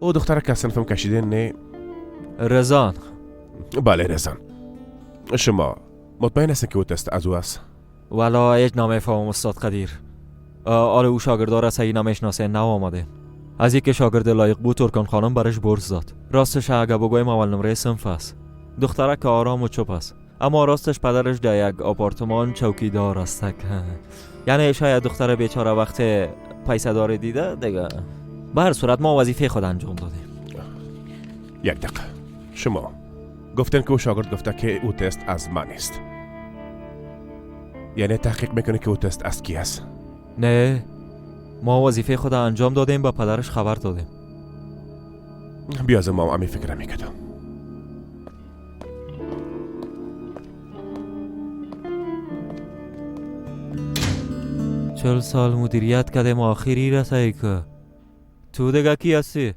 او دختره که صنفم کشیدین نه؟ رزان. بله رزان. شما مطمئن هستین که او تست از او است؟ والا هیچ نمیفهمم استاد قدیر. آره او شاگردا را صحیح نمیشناسه، نه آمده. از یک شاگرد لایق بود ترکان خانم برش برس داد. راستش اگه بگویم اول نمره صنف است. دختره که آرام و چوپ است، اما راستش پدرش در یک آپارتمان چوکیدار است. یعنی شاید دختره بیچاره وقت پیسه داره دیده دیگه. به هر صورت ما وظیفه خود انجام دادیم. یک دقیقه. شما گفتن که او شاگرد گفته که او تست از من است. یعنی تحقیق میکنه که او تست از کی است؟ نه، ما وظیفه خود انجام دادیم، با پدرش خبر دادیم. بیازم ما امی فکر میکردم. 40 سال مدیریت کردیم آخری رسایی که تو دیگه کی هستی؟